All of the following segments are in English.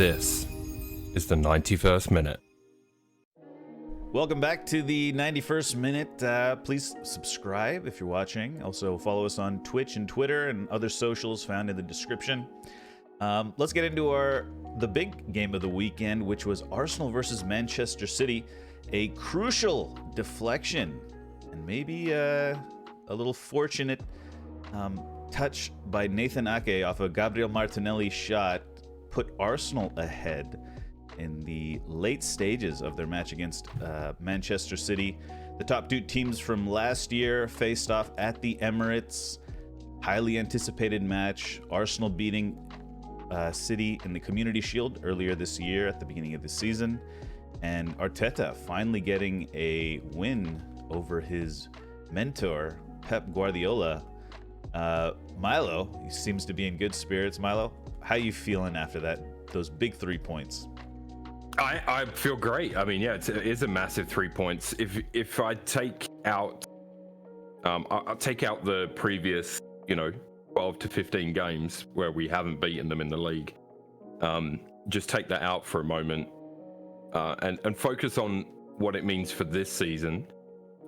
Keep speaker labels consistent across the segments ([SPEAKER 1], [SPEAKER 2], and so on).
[SPEAKER 1] This is the 91st minute.
[SPEAKER 2] Welcome back to the 91st minute. Please subscribe if you're watching. Also follow us on Twitch and Twitter and other socials found in the description. Let's get into the big game of the weekend, which was Arsenal versus Manchester City. A crucial deflection and maybe a little fortunate touch by Nathan Ake off a Gabriel Martinelli shot put Arsenal ahead in the late stages of their match against Manchester City. The top two teams from last year faced off at the Emirates. Highly anticipated match. Arsenal beating City in the Community Shield earlier this year at the beginning of the season. And Arteta finally getting a win over his mentor, Pep Guardiola. Milo, he seems to be in good spirits. Milo, how you feeling after those big 3 points?
[SPEAKER 1] I feel great. I mean, yeah, it is a massive 3 points. If I take out, I'll take out the previous, 12 to 15 games where we haven't beaten them in the league. Just take that out for a moment and focus on what it means for this season.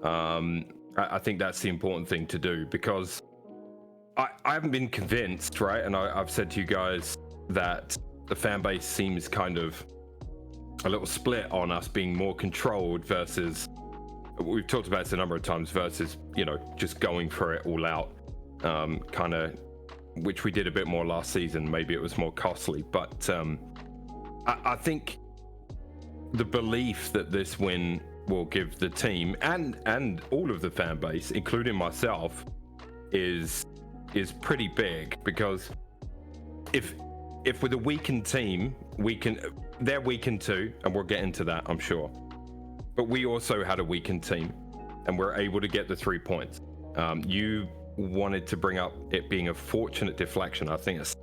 [SPEAKER 1] I think that's the important thing to do, because I haven't been convinced, right? And I've said to you guys that the fan base seems kind of a little split on us being more controlled versus, we've talked about this a number of times, versus, just going for it all out, kind of, which we did a bit more last season. Maybe it was more costly, but I think the belief that this win will give the team and all of the fan base, including myself, is pretty big, because if with a weakened team, they're weakened too, and we'll get into that, I'm sure. But we also had a weakened team, and we're able to get the 3 points. You wanted to bring up it being a fortunate deflection. I think it's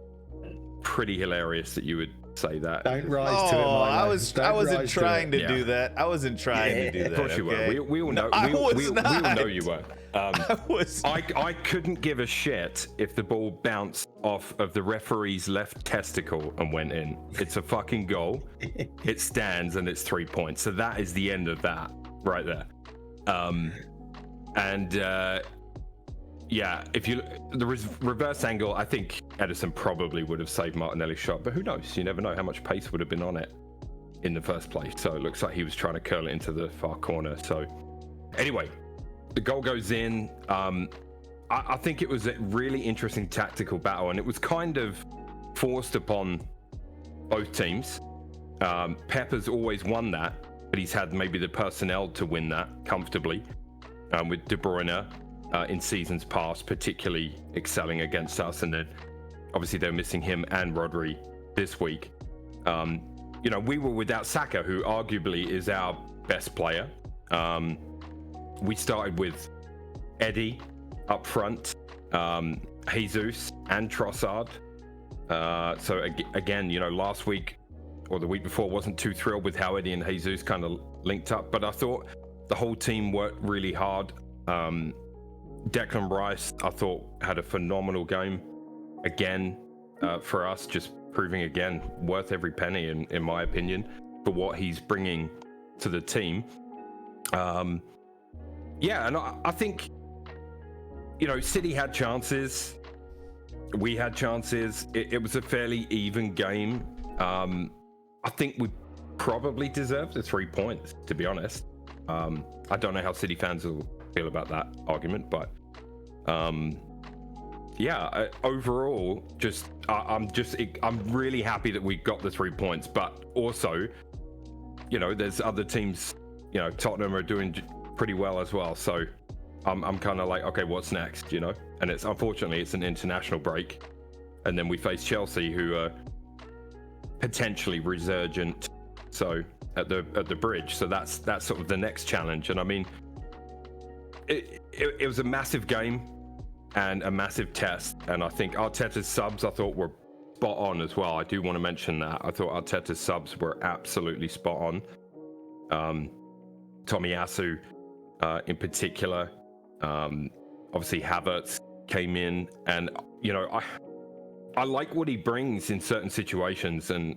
[SPEAKER 1] pretty hilarious that you would say that.
[SPEAKER 3] Don't rise to it, Milo.
[SPEAKER 2] I wasn't trying to do that. I wasn't trying to do that.
[SPEAKER 1] Of course you were. We all know. We all know you were. I couldn't give a shit if the ball bounced off of the referee's left testicle and went in. It's a fucking goal. It stands, and it's 3 points. So that is the end of that right there. Yeah, if the reverse angle, I think Edison probably would have saved Martinelli's shot, but who knows? You never know how much pace would have been on it in the first place. So it looks like he was trying to curl it into the far corner. So anyway, the goal goes in. I think it was a really interesting tactical battle, and it was kind of forced upon both teams. Pep has always won that, but he's had maybe the personnel to win that comfortably, with De Bruyne in seasons past, particularly excelling against us, and then obviously they're missing him and Rodri this week. We were without Saka, who arguably is our best player. We started with Eddie up front, Jesus and Trossard. So again, last week or the week before wasn't too thrilled with how Eddie and Jesus kind of linked up, but I thought the whole team worked really hard. Declan Rice, I thought, had a phenomenal game again for us, just proving again worth every penny in my opinion for what he's bringing to the team. And I think City had chances, we had chances. It was a fairly even game. I think we probably deserved the 3 points, to be honest. I don't know how City fans will feel about that argument, but overall, I'm really happy that we got the 3 points. But also, there's other teams. Tottenham are doing pretty well as well, so I'm kind of like, okay, what's next? And it's unfortunately it's an international break, and then we face Chelsea, who are potentially resurgent, so at the bridge. So that's sort of the next challenge. And I mean, it was a massive game and a massive test, and I think Arteta's subs I thought were spot on as well. I do want to mention that I thought Arteta's subs were absolutely spot on. Tomiyasu in particular, obviously Havertz came in, and I like what he brings in certain situations, and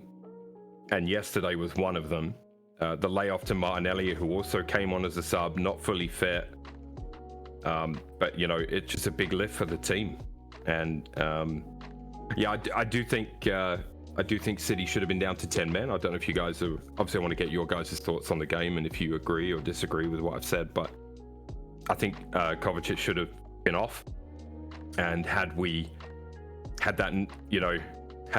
[SPEAKER 1] and yesterday was one of them. The layoff to Martinelli, who also came on as a sub, not fully fit. But it's just a big lift for the team, and I do think City should have been down to 10 men. I don't know if you guys are, obviously I want to get your guys' thoughts on the game and if you agree or disagree with what I've said, but I think Kovacic should have been off, and had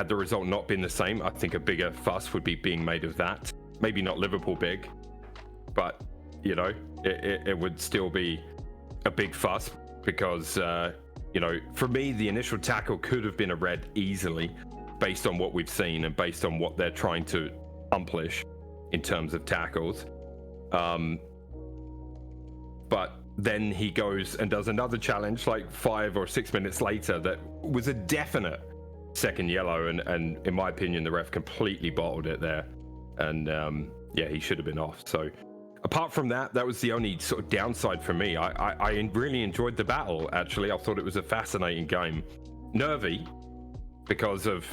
[SPEAKER 1] the result not been the same, I think a bigger fuss would be being made of that. Maybe not Liverpool big, but it would still be a big fuss, because for me the initial tackle could have been a red easily, based on what we've seen and based on what they're trying to accomplish in terms of tackles. But then he goes and does another challenge like 5 or 6 minutes later that was a definite second yellow, and in my opinion the ref completely bottled it there, and he should have been off. So apart from that was the only sort of downside for me. I really enjoyed the battle, actually. I thought it was a fascinating game. Nervy because of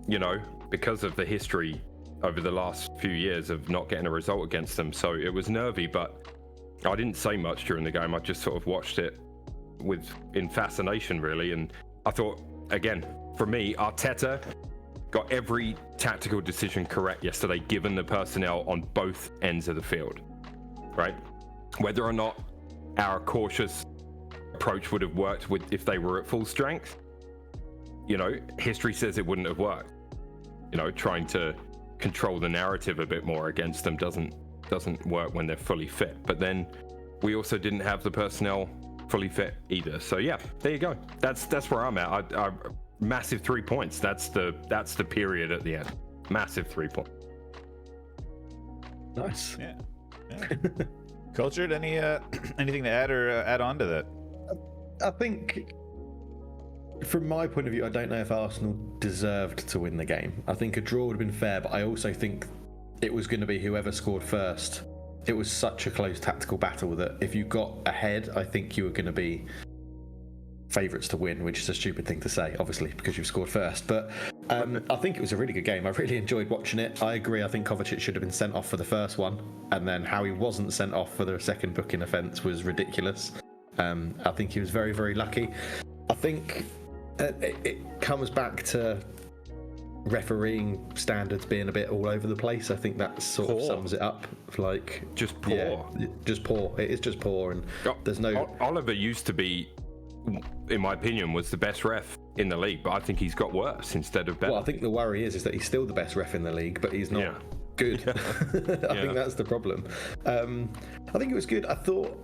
[SPEAKER 1] the history over the last few years of not getting a result against them. So it was nervy, but I didn't say much during the game. I just sort of watched it in fascination, really. And I thought, again, for me, Arteta got every tactical decision correct yesterday, given the personnel on both ends of the field, right? Whether or not our cautious approach would have worked if they were at full strength, history says it wouldn't have worked. Trying to control the narrative a bit more against them doesn't work when they're fully fit. But then we also didn't have the personnel fully fit either. So yeah, there you go. That's where I'm at. I massive 3 points. That's the period at the end. Massive 3 points.
[SPEAKER 3] Nice.
[SPEAKER 2] Yeah. Cultured, anything to add or add on to that?
[SPEAKER 3] I think, from my point of view, I don't know if Arsenal deserved to win the game. I think a draw would have been fair, but I also think it was going to be whoever scored first. It was such a close tactical battle that if you got ahead, I think you were going to be favourites to win, which is a stupid thing to say, obviously, because you've scored first. But I think it was a really good game. I really enjoyed watching it. I agree. I think Kovacic should have been sent off for the first one, and then how he wasn't sent off for the second booking offence was ridiculous. I think he was very, very lucky. I think it comes back to refereeing standards being a bit all over the place. I think that sort of sums it up. Like,
[SPEAKER 1] just poor.
[SPEAKER 3] Yeah, just poor. It is just poor, and there's no.
[SPEAKER 1] Oliver used to be, in my opinion, was the best ref in the league, but I think he's got worse instead of better.
[SPEAKER 3] Well, I think the worry is that he's still the best ref in the league, but he's not good. I think that's the problem. I think it was good. I thought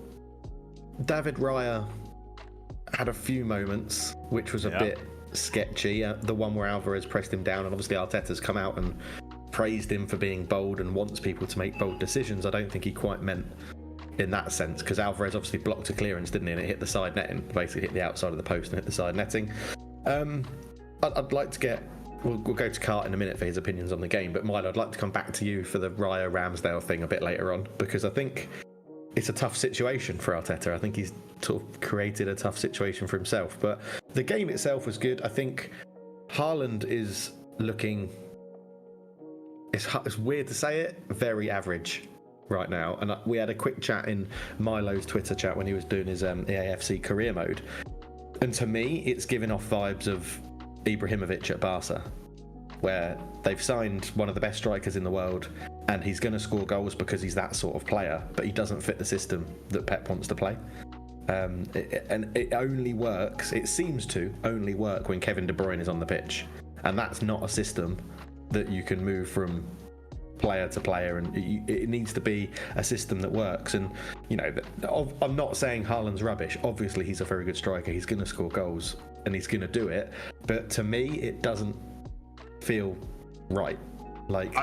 [SPEAKER 3] David Raya had a few moments which was a bit sketchy. The one where Alvarez pressed him down, and obviously Arteta's come out and praised him for being bold and wants people to make bold decisions. I don't think he quite meant in that sense, because Alvarez obviously blocked a clearance, didn't he, and it hit the side netting, basically hit the outside of the post and hit the side netting. I'd like to get, we'll go to Cart in a minute for his opinions on the game, but Milo, I'd like to come back to you for the Raya Ramsdale thing a bit later on, because I think it's a tough situation for Arteta. I think he's sort of created a tough situation for himself, but the game itself was good. I think Haaland is looking, it's weird to say it, very average right now. And we had a quick chat in Milo's Twitter chat when he was doing his AFC career mode, and to me it's giving off vibes of Ibrahimovic at Barca, where they've signed one of the best strikers in the world and he's going to score goals because he's that sort of player, but he doesn't fit the system that Pep wants to play. And it only works, it seems to only work when Kevin De Bruyne is on the pitch, and that's not a system that you can move from player to player, and it needs to be a system that works. And I'm not saying Haaland's rubbish. Obviously he's a very good striker, he's going to score goals and he's going to do it, but to me it doesn't feel right. Like,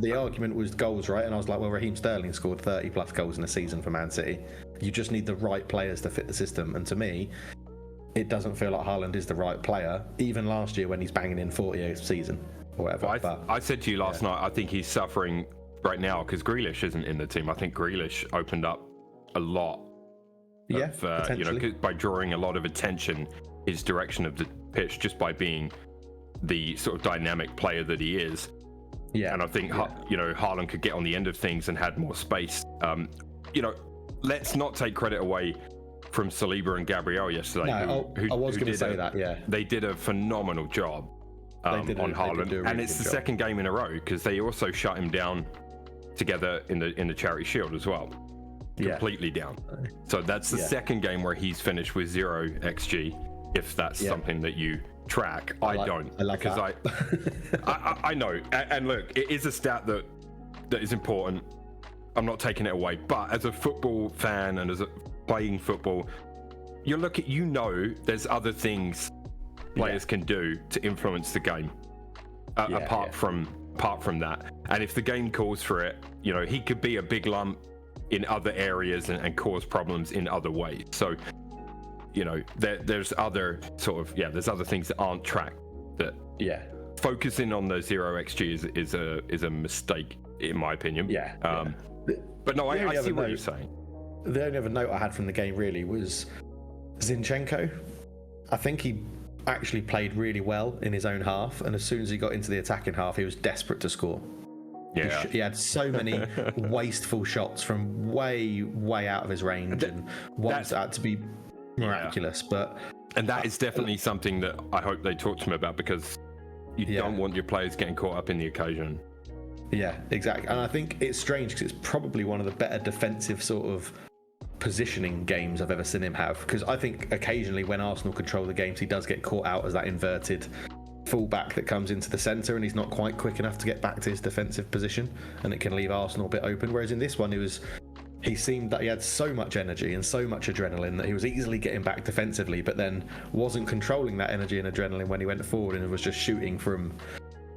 [SPEAKER 3] the argument was goals, right? And I was like, well, Raheem Sterling scored 30 plus goals in a season for Man City. You just need the right players to fit the system, and to me it doesn't feel like Haaland is the right player, even last year when he's banging in 40 a season or whatever.
[SPEAKER 1] I said to you last night, I think he's suffering right now because Grealish isn't in the team. I think Grealish opened up a lot of, by drawing a lot of attention his direction of the pitch, just by being the sort of dynamic player that he is.
[SPEAKER 3] Yeah.
[SPEAKER 1] And I think Haaland could get on the end of things and had more space. Let's not take credit away from Saliba and Gabriel yesterday.
[SPEAKER 3] No, I was going to say that. Yeah,
[SPEAKER 1] they did a phenomenal job on Haaland, and it's the second game in a row because they also shut him down together in the Charity Shield as well, completely down. So that's the second game where he's finished with 0 xG. If that's something that you track, I like because I know, and look, it is a stat that is important. I'm not taking it away, but as a football fan and as a playing football, there's other things players can do to influence the game apart from that. And if the game calls for it, he could be a big lump in other areas and cause problems in other ways. So there's other there's other things that aren't tracked. That focusing on the 0 xG is a mistake in my opinion. But no, I see what you're saying.
[SPEAKER 3] The only other note I had from the game really was Zinchenko. I think he actually played really well in his own half, and as soon as he got into the attacking half, he was desperate to score. He had so many wasteful shots from way out of his range, and ones that had to be miraculous.
[SPEAKER 1] And that is definitely something that I hope they talk to him about, because you don't want your players getting caught up in the occasion.
[SPEAKER 3] Yeah, exactly. And I think it's strange because it's probably one of the better defensive sort of positioning games I've ever seen him have, because I think occasionally when Arsenal control the games, he does get caught out as that inverted fullback that comes into the centre, and he's not quite quick enough to get back to his defensive position, and it can leave Arsenal a bit open. Whereas in this one, he seemed that he had so much energy and so much adrenaline that he was easily getting back defensively, but then wasn't controlling that energy and adrenaline when he went forward, and was just shooting from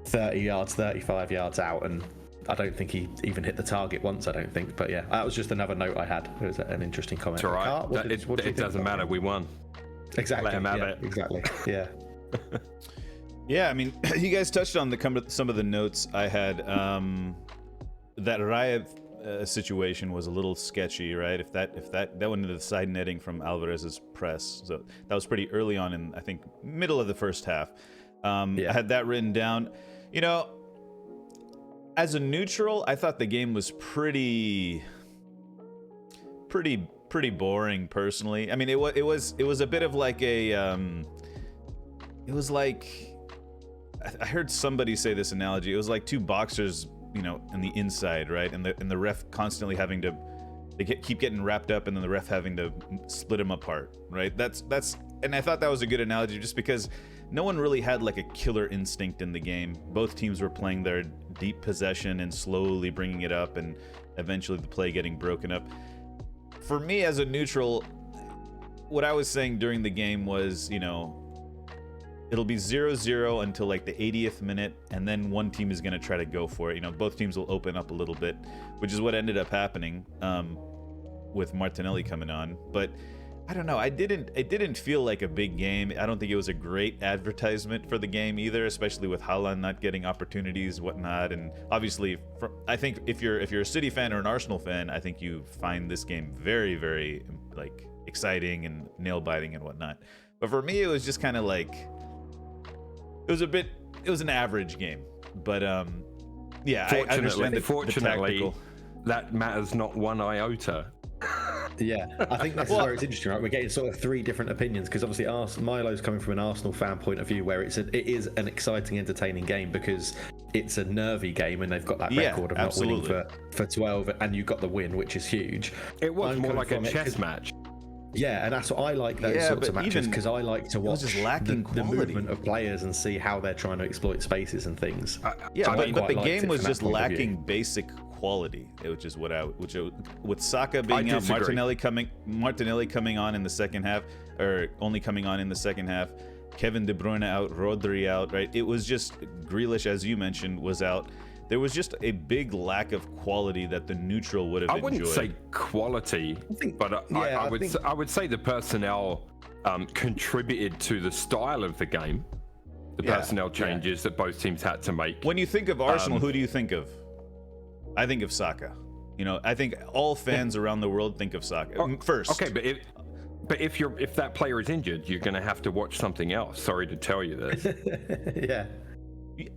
[SPEAKER 3] 30 yards, 35 yards out, and I don't think he even hit the target once, I don't think. But yeah, that was just another note I had. It was an interesting comment.
[SPEAKER 1] It's all right. It doesn't matter. We won.
[SPEAKER 3] Exactly.
[SPEAKER 1] Let him have it.
[SPEAKER 3] Exactly. Yeah.
[SPEAKER 2] Yeah, I mean, you guys touched on some of the notes I had. That Raya situation was a little sketchy, right? If that went into the side netting from Alvarez's press, so that was pretty early on in, I think, middle of the first half. I had that written down. As a neutral, I thought the game was pretty boring personally. I mean, it was a bit of like a it was like, I heard somebody say this analogy. It was like two boxers, in the inside, right? And the ref constantly having to, keep getting wrapped up, and then the ref having to split them apart, right? That's and I thought that was a good analogy, just because no one really had like a killer instinct in the game. Both teams were playing their deep possession and slowly bringing it up, and eventually the play getting broken up. For me as a neutral, what I was saying during the game was, it'll be 0-0 until like the 80th minute, and then one team is going to try to go for it. Both teams will open up a little bit, which is what ended up happening with Martinelli coming on. But I don't know. It didn't feel like a big game. I don't think it was a great advertisement for the game either, especially with Haaland not getting opportunities, whatnot. And obviously, I think if you're a City fan or an Arsenal fan, I think you find this game very, very like exciting and nail biting and whatnot. But for me, it was just kind of like, it was an average game. But yeah, I understand
[SPEAKER 1] fortunately, that matters not one iota.
[SPEAKER 3] Yeah, I think that's where it's interesting, right? We're getting sort of three different opinions, because obviously Milo's coming from an Arsenal fan point of view, where it is an exciting, entertaining game because it's a nervy game, and they've got that record of not winning for 12, and you got the win, which is huge.
[SPEAKER 1] It was more like a chess match.
[SPEAKER 3] Yeah, and that's what I like, those sorts of matches, because I like to watch the movement of players and see how they're trying to exploit spaces and things.
[SPEAKER 2] But the game was just lacking basic quality, which is with Saka being out, Martinelli coming on in the second half, or only coming on in the second half, Kevin De Bruyne out, Rodri out, right? It was just, Grealish, as you mentioned, was out. There was just a big lack of quality that the neutral would have enjoyed.
[SPEAKER 1] I wouldn't say quality, but I would say the personnel contributed to the style of the game. The personnel changes that both teams had to make.
[SPEAKER 2] When you think of Arsenal, who do you think of? I think of Saka. I think all fans around the world think of Saka first.
[SPEAKER 1] Okay, but if that player is injured, you're going to have to watch something else. Sorry to tell you this.
[SPEAKER 3] Yeah.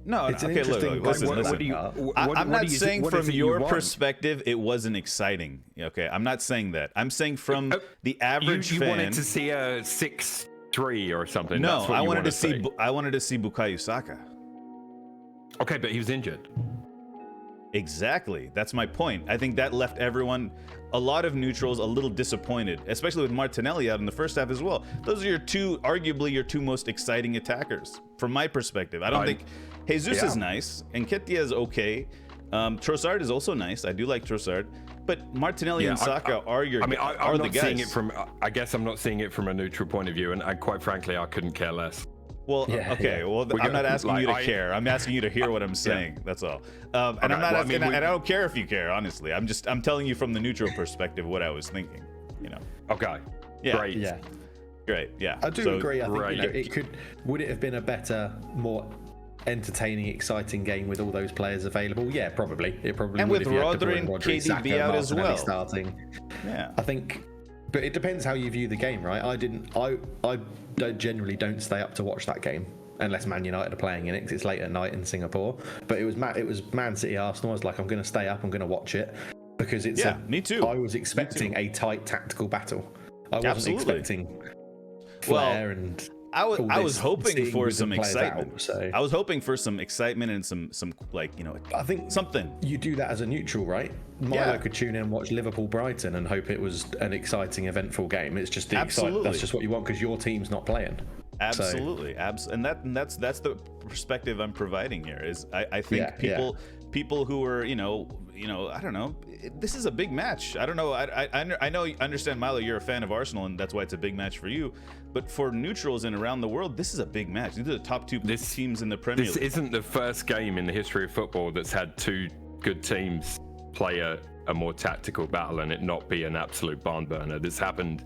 [SPEAKER 2] No,
[SPEAKER 3] It's an
[SPEAKER 2] okay,
[SPEAKER 3] interesting-
[SPEAKER 2] look, listen,
[SPEAKER 3] what-
[SPEAKER 2] listen.
[SPEAKER 3] what do you-
[SPEAKER 2] I'm not
[SPEAKER 1] is it-
[SPEAKER 2] saying
[SPEAKER 1] what
[SPEAKER 2] from
[SPEAKER 1] is it you
[SPEAKER 2] your
[SPEAKER 1] want?
[SPEAKER 2] perspective it wasn't exciting. Okay, I'm not saying that. I'm saying from the average
[SPEAKER 1] you
[SPEAKER 2] fan.
[SPEAKER 1] wanted to see a 6-3 or something.
[SPEAKER 2] No,
[SPEAKER 1] That's what
[SPEAKER 2] I
[SPEAKER 1] you
[SPEAKER 2] wanted
[SPEAKER 1] want
[SPEAKER 2] to see.
[SPEAKER 1] see.
[SPEAKER 2] I wanted to see Bukayo Saka.
[SPEAKER 1] Okay, but he was injured.
[SPEAKER 2] Exactly. That's my point. I think that left everyone, a lot of neutrals, a little disappointed, especially with Martinelli out in the first half as well. Those are arguably your two most exciting attackers, from my perspective. I don't think Jesus is nice, and Nketiah is okay. Trossard is also nice. I do like Trossard, but Martinelli and Saka are your.
[SPEAKER 1] I mean,
[SPEAKER 2] are
[SPEAKER 1] I'm
[SPEAKER 2] the
[SPEAKER 1] not
[SPEAKER 2] guys.
[SPEAKER 1] seeing it from. I guess I'm not seeing it from a neutral point of view, and quite frankly, I couldn't care less.
[SPEAKER 2] Well, okay. Well, I'm not asking you to care. I'm asking you to hear what I'm saying. That's all. And I'm not asking. And I don't care if you care. Honestly, I'm telling you from the neutral perspective what I was thinking. You know.
[SPEAKER 1] Okay.
[SPEAKER 2] Yeah.
[SPEAKER 1] Great.
[SPEAKER 3] Yeah.
[SPEAKER 2] Great. Yeah.
[SPEAKER 3] I do agree. I think
[SPEAKER 1] right.
[SPEAKER 3] it could. Would it have been a better, more entertaining, exciting game with all those players available? Yeah, probably. It probably
[SPEAKER 2] And
[SPEAKER 3] would
[SPEAKER 2] with
[SPEAKER 3] if you had De
[SPEAKER 2] Rodri
[SPEAKER 3] Bruyne,
[SPEAKER 2] and
[SPEAKER 3] Rodri,
[SPEAKER 2] KDB
[SPEAKER 3] Saka,
[SPEAKER 2] out as
[SPEAKER 3] Martinelli
[SPEAKER 2] well.
[SPEAKER 3] starting.
[SPEAKER 2] Yeah.
[SPEAKER 3] I think, but it depends how you view the game, right? I generally don't stay up to watch that game unless Man United are playing in it, because it's late at night in Singapore. But it was Man City Arsenal. I was like, I'm going to stay up. I'm going to watch it because it's.
[SPEAKER 2] Yeah, me too.
[SPEAKER 3] I was expecting a tight tactical battle. I wasn't expecting flair and.
[SPEAKER 2] I was hoping for some
[SPEAKER 3] players
[SPEAKER 2] excitement.
[SPEAKER 3] Out, so.
[SPEAKER 2] I was hoping for some excitement and some like, you know,
[SPEAKER 3] I think
[SPEAKER 2] something.
[SPEAKER 3] You do that as a neutral, right? Milo could tune in and watch Liverpool Brighton and hope it was an exciting, eventful game. It's just the excitement. That's just what you want because your team's not playing.
[SPEAKER 2] Absolutely, and that's the perspective I'm providing here. Is I think people who are you know I don't know. This is a big match. I don't know. I know. Understand, Milo. You're a fan of Arsenal, and that's why it's a big match for you. But for neutrals and around the world, this is a big match. These are the top two teams in the Premier League.
[SPEAKER 1] This isn't the first game in the history of football that's had two good teams play a more tactical battle and it not be an absolute barn burner. This happens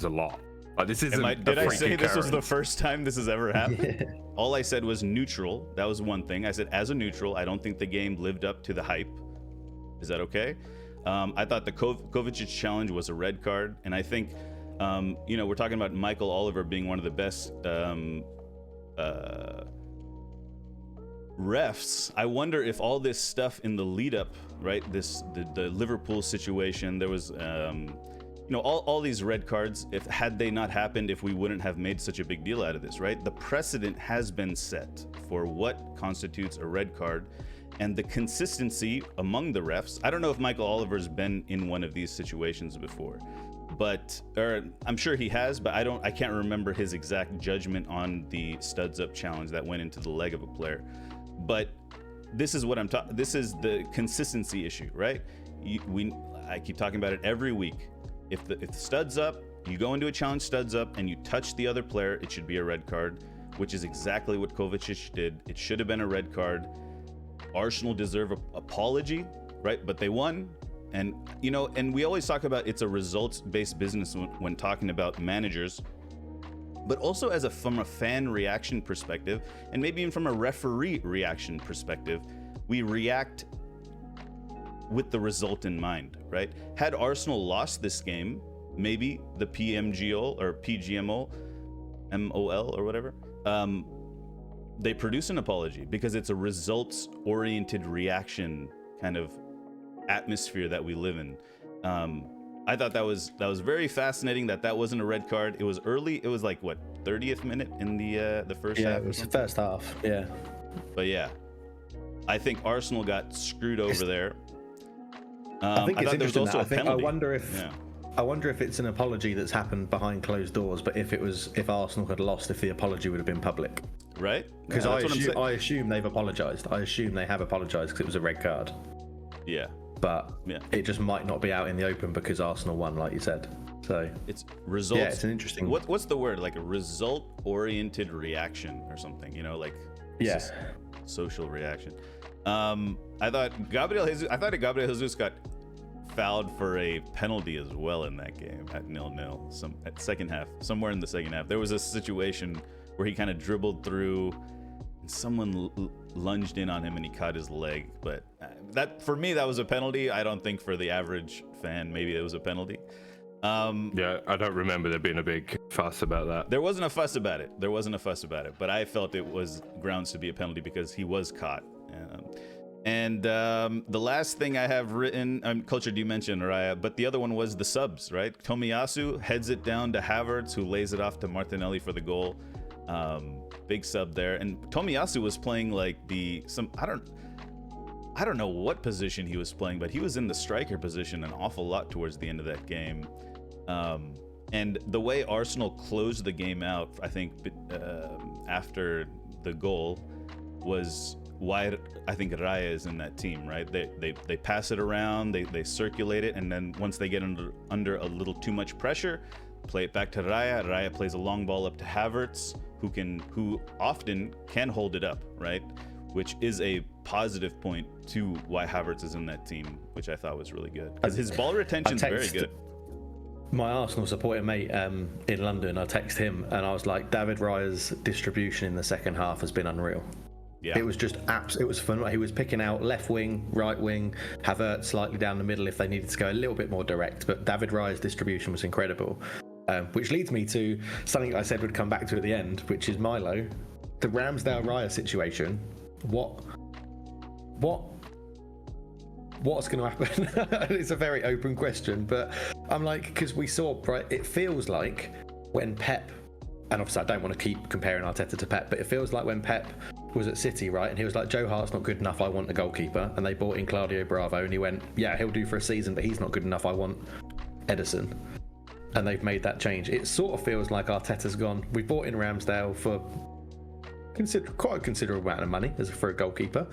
[SPEAKER 1] a lot. This isn't.
[SPEAKER 2] Did I say this was the first time this has ever happened? Yeah. All I said was neutral. That was one thing. I said as a neutral, I don't think the game lived up to the hype. Is that okay? I thought the Kovacic challenge was a red card, and I think, we're talking about Michael Oliver being one of the best refs. I wonder if all this stuff in the lead up, right? The Liverpool situation, there was. All these red cards, had they not happened, if we wouldn't have made such a big deal out of this, right? The precedent has been set for what constitutes a red card, and the consistency among the refs. I don't know if Michael Oliver's been in one of these situations before, or I'm sure he has, but I can't remember his exact judgment on the studs up challenge that went into the leg of a player. But this is what I'm talking. This is the consistency issue, right? I keep talking about it every week. If the studs up, you go into a challenge studs up and you touch the other player, it should be a red card, which is exactly what Kovacic did. It should have been a red card. Arsenal deserve an apology, right? But they won. And, and we always talk about it's a results-based business when talking about managers, but also from a fan reaction perspective, and maybe even from a referee reaction perspective, we react with the result in mind, right? Had Arsenal lost this game, maybe the PMGO or PGMO, MOL or whatever, they produce an apology because it's a results-oriented reaction kind of atmosphere that we live in. I thought that was very fascinating that wasn't a red card. It was early. It was like what 30th minute in the first half.
[SPEAKER 3] Yeah, it was the first half. Yeah.
[SPEAKER 2] But yeah, I think Arsenal got screwed over there.
[SPEAKER 3] I think it's interesting. I wonder if it's an apology that's happened behind closed doors, but if Arsenal had lost, if the apology would have been public,
[SPEAKER 2] right?
[SPEAKER 3] Because I assume they've apologized. I assume they have apologized because it was a red card.
[SPEAKER 2] Yeah.
[SPEAKER 3] But it just might not be out in the open because Arsenal won, like you said. So it's results. Yeah, it's an interesting.
[SPEAKER 2] What's the word? Like a result-oriented reaction or something? Social reaction. I thought Gabriel Jesus got fouled for a penalty as well in that game at 0-0. At second half, somewhere in the second half, there was a situation where he kind of dribbled through, and someone lunged in on him and he caught his leg. But that for me, that was a penalty. I don't think for the average fan, maybe it was a penalty.
[SPEAKER 1] Yeah, I don't remember there being a big fuss about that.
[SPEAKER 2] There wasn't a fuss about it. But I felt it was grounds to be a penalty because he was caught. The last thing I have written, Culture, you mentioned Raya, but the other one was the subs, right? Tomiyasu heads it down to Havertz, who lays it off to Martinelli for the goal. Big sub there. And Tomiyasu was playing like I don't know what position he was playing, but he was in the striker position an awful lot towards the end of that game. And the way Arsenal closed the game out, I think, after the goal was why I think Raya is in that team, right? They pass it around, they circulate it, and then once they get under a little too much pressure, play it back to Raya. Raya plays a long ball up to Havertz, who often can hold it up, right? Which is a positive point to why Havertz is in that team, which I thought was really good. Because his ball retention's very good.
[SPEAKER 3] My Arsenal supporter mate in London, I text him and I was like, David Raya's distribution in the second half has been unreal.
[SPEAKER 2] Yeah.
[SPEAKER 3] It was just it was fun. He was picking out left wing, right wing, Havertz slightly down the middle if they needed to go a little bit more direct. But David Raya's distribution was incredible. Which leads me to something I said would come back to at the end, which is Milo. The Ramsdale-Raya situation. What's going to happen? It's a very open question, but I'm like, because we saw, right, it feels like when Pep, and obviously I don't want to keep comparing Arteta to Pep, but it feels like when Pep was at City, right, and he was like, Joe Hart's not good enough, I want a goalkeeper, and they bought in Claudio Bravo, and he went, yeah, he'll do for a season, but he's not good enough, I want Edison. And they've made that change. It sort of feels like Arteta's gone, we bought in Ramsdale for quite a considerable amount of money for a goalkeeper,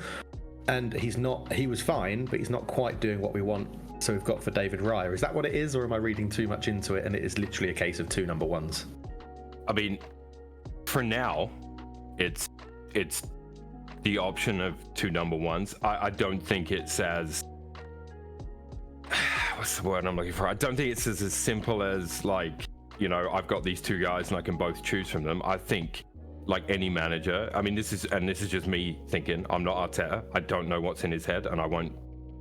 [SPEAKER 3] and he was fine, but he's not quite doing what we want, so we've got for David Raya. Is that what it is, or am I reading too much into it and it is literally a case of two number ones?
[SPEAKER 1] I mean, for now, it's the option of two number ones. I don't think it's as what's the word I'm looking for? I don't think it's as simple as like, you know, I've got these two guys and I can both choose from them. I think like any manager, I mean, this is just me thinking. I'm not Arteta. I don't know what's in his head, and I won't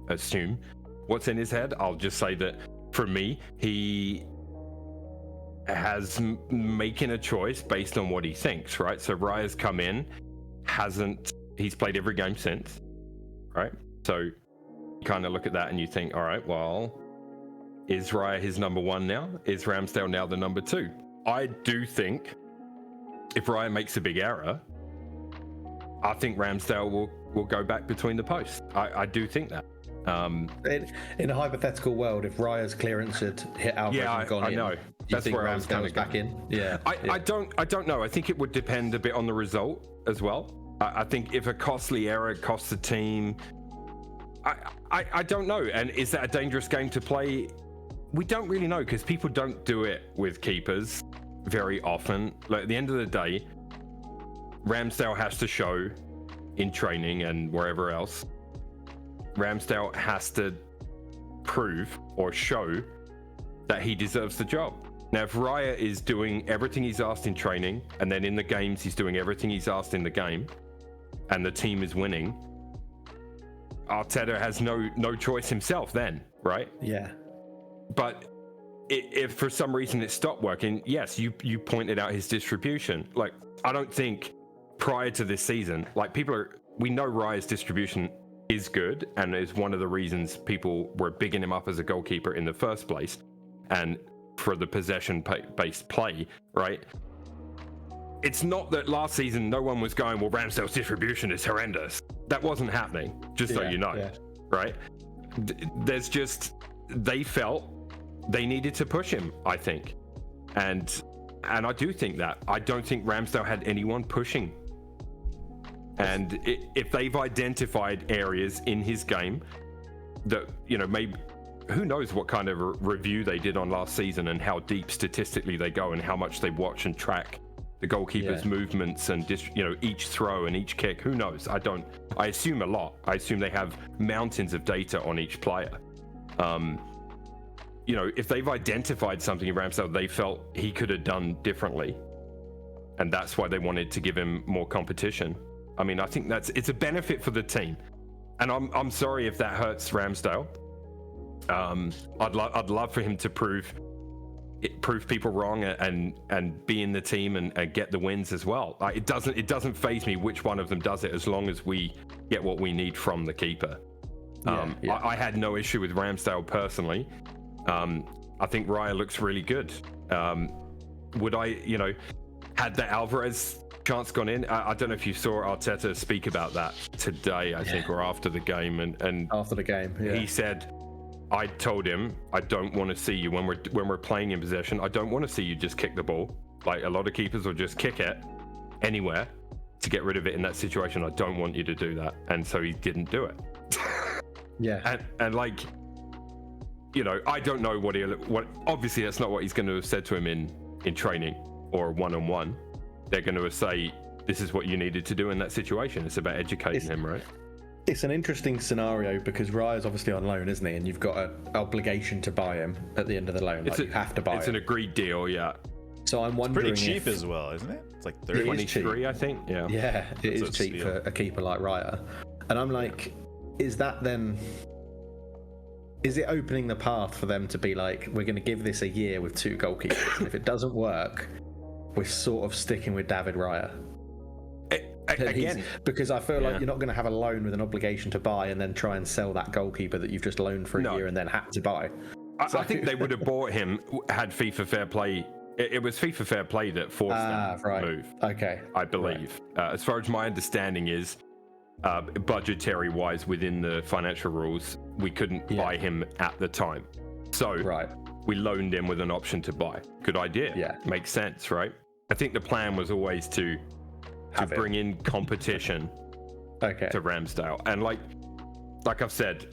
[SPEAKER 1] assume what's in his head. I'll just say that for me, he has making a choice based on what he thinks, right? So Raya's come in, he's played every game since, right? So you kind of look at that and you think, all right, well, is Raya his number one now? Is Ramsdale now the number two? I do think if Raya makes a big error, I think Ramsdale will go back between the posts. I do think that.
[SPEAKER 3] In a hypothetical world, if Raya's clearance had hit Alvarez and gone in,
[SPEAKER 1] know.
[SPEAKER 3] That's where Ramsdale's back in. Yeah.
[SPEAKER 1] I don't know. I think it would depend a bit on the result as well. I think if a costly error costs the team, I don't know. And is that a dangerous game to play? We don't really know, because people don't do it with keepers very often. Like at the end of the day, Ramsdale has to show in training and wherever else, Ramsdale has to prove or show that he deserves the job. Now, if Raya is doing everything he's asked in training, and then in the games he's doing everything he's asked in the game, and the team is winning, Arteta has no choice himself then, right?
[SPEAKER 3] Yeah. But
[SPEAKER 1] if for some reason it stopped working, yes, you pointed out his distribution. Like, I don't think prior to this season, like we know Raya's distribution is good, and is one of the reasons people were bigging him up as a goalkeeper in the first place, and for the possession-based play, right? It's not that last season no one was going, well, Ramsdale's distribution is horrendous. That wasn't happening, just so you know, right? There's just, they felt they needed to push him, I think. And I do think that. I don't think Ramsdale had anyone pushing. And if they've identified areas in his game that, you know, maybe, who knows what kind of review they did on last season and how deep statistically they go and how much they watch and track the goalkeeper's movements and each throw and each kick. Who knows? I assume a lot. I assume they have mountains of data on each player. If they've identified something in Ramsdale they felt he could have done differently, and that's why they wanted to give him more competition. I mean, I think it's a benefit for the team, and I'm sorry if that hurts Ramsdale. I'd love for him to prove prove people wrong and be in the team and get the wins as well. Like it doesn't faze me which one of them does it, as long as we get what we need from the keeper. I had no issue with Ramsdale personally. I think Raya looks really good. Would I, had the Alvarez chance gone in? I don't know if you saw Arteta speak about that today, I think, or after the game, and
[SPEAKER 3] after the game,
[SPEAKER 1] he said, I told him, I don't want to see you when we're playing in possession. I don't want to see you just kick the ball. Like a lot of keepers will just kick it anywhere to get rid of it in that situation. I don't want you to do that. And so he didn't do it.
[SPEAKER 3] Yeah.
[SPEAKER 1] And like, I don't know what obviously that's not what he's going to have said to him in training or one-on-one. They're going to say, this is what you needed to do in that situation. It's about educating him, right?
[SPEAKER 3] It's an interesting scenario because Raya's obviously on loan, isn't he? And you've got an obligation to buy him at the end of the loan. You have to buy him.
[SPEAKER 1] It's an agreed deal, yeah.
[SPEAKER 3] So I'm wondering,
[SPEAKER 2] it's pretty cheap as well, isn't it? It's like
[SPEAKER 1] 23, I think. Yeah.
[SPEAKER 3] Yeah, it is cheap for a keeper like Raya. And I'm like, is it opening the path for them to be like, we're going to give this a year with 2 goalkeepers, and if it doesn't work, we're sort of sticking with David Raya? Again, because I feel like you're not going to have a loan with an obligation to buy and then try and sell that goalkeeper that you've just loaned for a year and then had to buy.
[SPEAKER 1] I think they would have bought him had FIFA Fair Play. It was FIFA Fair Play that forced them to move.
[SPEAKER 3] Okay,
[SPEAKER 1] I believe. Right. As far as my understanding is, budgetary wise within the financial rules, we couldn't buy him at the time. So we loaned him with an option to buy. Good idea. Yeah, makes sense, right? I think the plan was always to bring in competition to Ramsdale. And like I've said,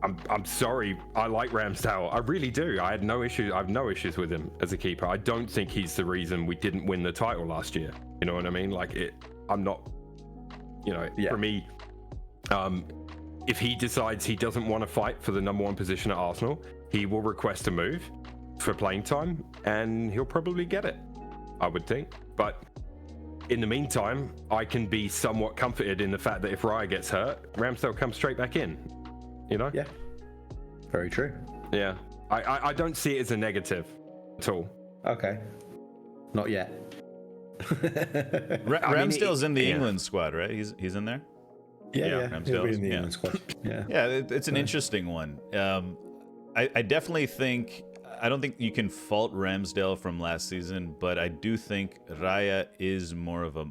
[SPEAKER 1] I'm sorry, I like Ramsdale. I really do. I have no issues with him as a keeper. I don't think he's the reason we didn't win the title last year. You know what I mean? I'm not, for me, if he decides he doesn't want to fight for the number 1 position at Arsenal, he will request a move for playing time and he'll probably get it, I would think. But in the meantime, I can be somewhat comforted in the fact that if Raya gets hurt, Ramsdale comes straight back in. Yeah, very true. Yeah, I don't see it as a negative at all.
[SPEAKER 3] Okay, not yet.
[SPEAKER 2] Ramsdale's in the England squad, right? He's in there.
[SPEAKER 3] Yeah, he'll be in the England squad.
[SPEAKER 2] Yeah, it's an interesting one. I definitely think, I don't think you can fault Ramsdale from last season, but I do think Raya is more of a,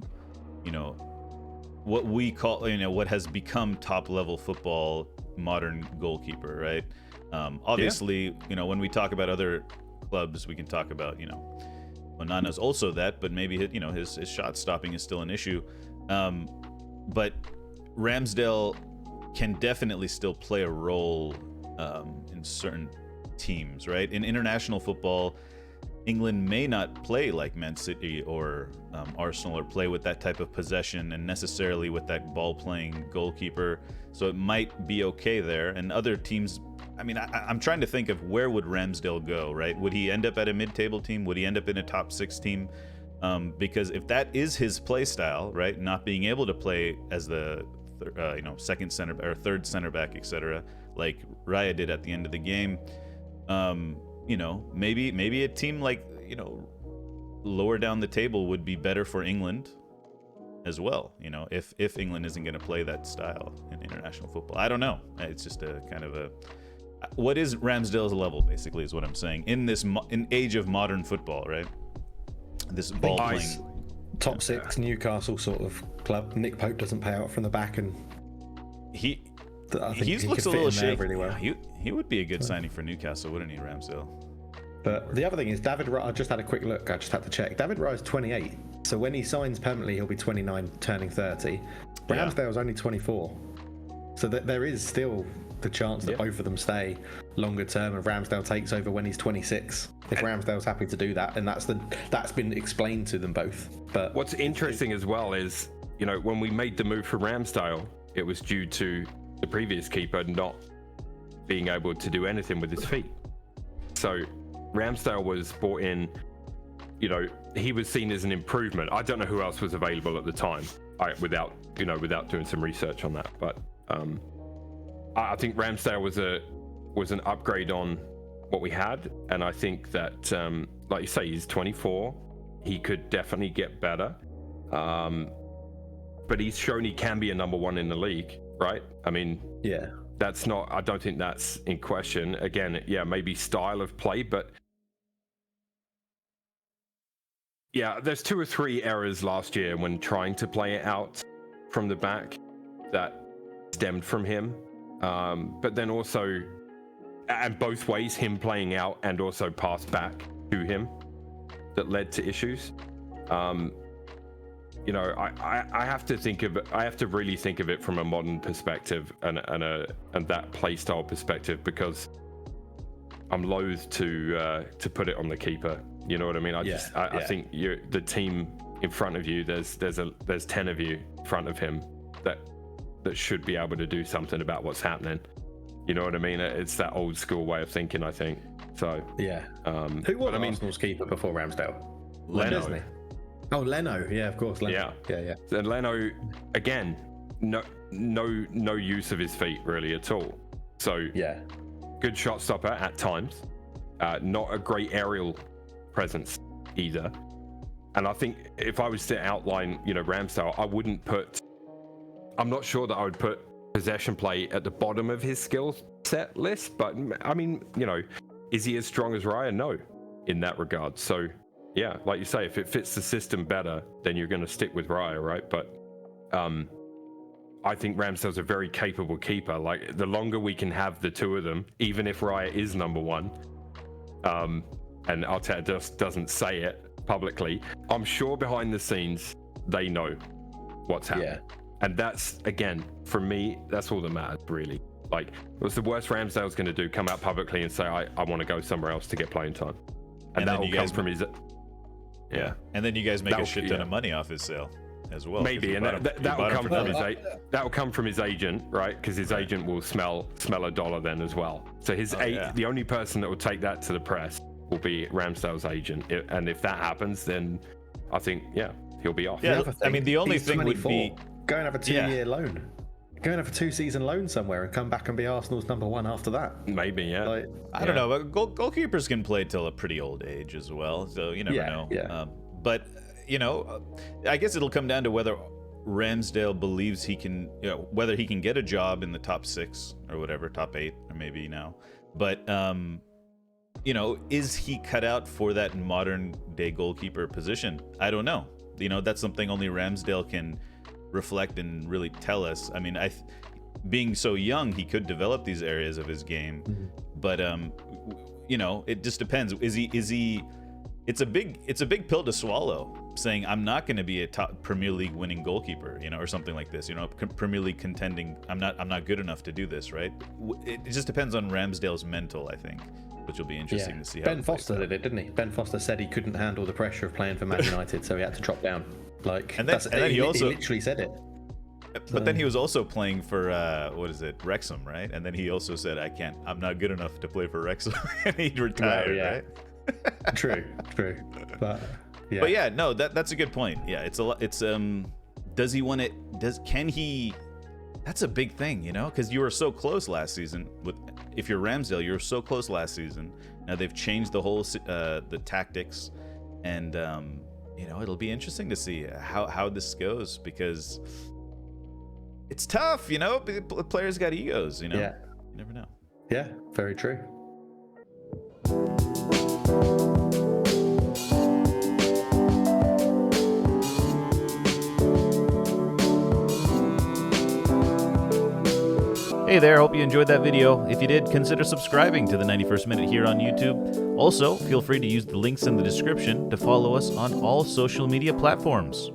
[SPEAKER 2] what we call, what has become top level football modern goalkeeper, right? Obviously, when we talk about other clubs, we can talk about, Onana's also that, but maybe his shot stopping is still an issue. But Ramsdale can definitely still play a role in certain teams, right? In international football, England may not play like Man City or Arsenal, or play with that type of possession and necessarily with that ball-playing goalkeeper. So it might be okay there. And other teams, I'm trying to think of where would Ramsdale go, right? Would he end up at a mid-table team? Would he end up in a top 6 team? Because if that is his play style, right, not being able to play as the second center or third center back, etc., like Raya did at the end of the game, maybe a team like lower down the table would be better for England as well. If England isn't going to play that style in international football, I don't know. It's just a kind of what is Ramsdale's level, basically, is what I'm saying in this in age of modern football, right? This ball playing
[SPEAKER 3] top 6 Newcastle sort of club. Nick Pope doesn't pay out from the back, and
[SPEAKER 2] he looks a little shaky. Really well. He would be a good signing for Newcastle, wouldn't he, Ramsdale?
[SPEAKER 3] But the other thing is David Raya. I just had a quick look. I just had to check. David Raya's 28, so when he signs permanently, he'll be 29, turning 30. Ramsdale's only 24, so there is still the chance that both of them stay longer term, and Ramsdale takes over when he's 26. If Ramsdale's happy to do that, and that's been explained to them both. But
[SPEAKER 1] what's interesting as well is, when we made the move for Ramsdale, it was due to the previous keeper not being able to do anything with his feet. So Ramsdale was brought in, he was seen as an improvement. I don't know who else was available at the time, without doing some research on that. But I think Ramsdale was an upgrade on what we had. And I think that, like you say, he's 24. He could definitely get better. But he's shown he can be a number one in the league, right? I mean,
[SPEAKER 3] Yeah.
[SPEAKER 1] I don't think that's in question. Again, yeah, maybe style of play, but yeah, there's 2 or 3 errors last year when trying to play it out from the back that stemmed from him. But then also, and both ways, him playing out and also pass back to him, that led to issues. You know, I have to think of it. I have to really think of it from a modern perspective and that play style perspective, because I'm loath to put it on the keeper. You know what I mean? I think the team in front of you. There's 10 of you in front of him that should be able to do something about what's happening. You know what I mean? It's that old school way of thinking, I think. So
[SPEAKER 3] yeah. Who was Arsenal's keeper before Ramsdale?
[SPEAKER 1] Leno.
[SPEAKER 3] Oh, Leno. Yeah, of course. Leno.
[SPEAKER 1] Yeah. And Leno, again, no use of his feet really at all. So
[SPEAKER 3] yeah,
[SPEAKER 1] good shot stopper at times. Not a great aerial presence either. And I think if I was to outline, Ramsdale, I'm not sure that I would put possession play at the bottom of his skill set list, but I mean, is he as strong as Raya? No, in that regard. So yeah, like you say, if it fits the system better, then you're going to stick with Raya, right? But I think Ramsdale's a very capable keeper. Like, the longer we can have the two of them, even if Raya is number one, and Arteta just doesn't say it publicly, I'm sure behind the scenes they know what's happening. Yeah. And that's, again, for me, that's all that matters, really. Like, what's the worst Ramsdale's going to do? Come out publicly and say, I want to go somewhere else to get playing time. And that will come from his... Yeah.
[SPEAKER 2] And then you guys make a shit ton of money off his sale as well.
[SPEAKER 1] Maybe, and that will come from his agent, right? Because his agent will smell $1 then as well. So the only person that will take that to the press will be Ramsdale's agent. And if that happens, then I think, he'll be off.
[SPEAKER 2] Yeah, I mean, the only thing would be...
[SPEAKER 3] Go and have a 2-year loan. Go and have a 2-season loan somewhere and come back and be Arsenal's number one after that.
[SPEAKER 1] Maybe, yeah.
[SPEAKER 2] I don't know, but goalkeepers can play till a pretty old age as well, so you never know.
[SPEAKER 3] Yeah.
[SPEAKER 2] But, I guess it'll come down to whether Ramsdale believes he can, whether he can get a job in the top 6 or whatever, top 8 or maybe now. But, is he cut out for that modern day goalkeeper position? I don't know. That's something only Ramsdale can reflect and really tell us. I mean, being so young, he could develop these areas of his game, but it just depends. Is he? It's a big pill to swallow, saying I'm not going to be a top Premier League winning goalkeeper, or something like this. Premier League contending. I'm not good enough to do this, right? It just depends on Ramsdale's mental, I think, which will be interesting to see. How
[SPEAKER 3] Ben Foster did it, didn't he? Ben Foster said he couldn't handle the pressure of playing for Man United, so he had to drop down.
[SPEAKER 2] And then he
[SPEAKER 3] literally said it.
[SPEAKER 2] But then he was also playing for Wrexham, right? And then he also said, I'm not good enough to play for Wrexham, and he retired, right?
[SPEAKER 3] True. But
[SPEAKER 2] yeah, no, that's a good point. Yeah, does he want it? Can he? That's a big thing, because you were so close last season. If you're Ramsdale, you were so close last season. Now they've changed the whole the tactics, and it'll be interesting to see how this goes, because it's tough. Players got egos. You never know.
[SPEAKER 3] Yeah, very true.
[SPEAKER 2] Hey there, hope you enjoyed that video. If you did, consider subscribing to the 91st Minute here on YouTube. Also, feel free to use the links in the description to follow us on all social media platforms.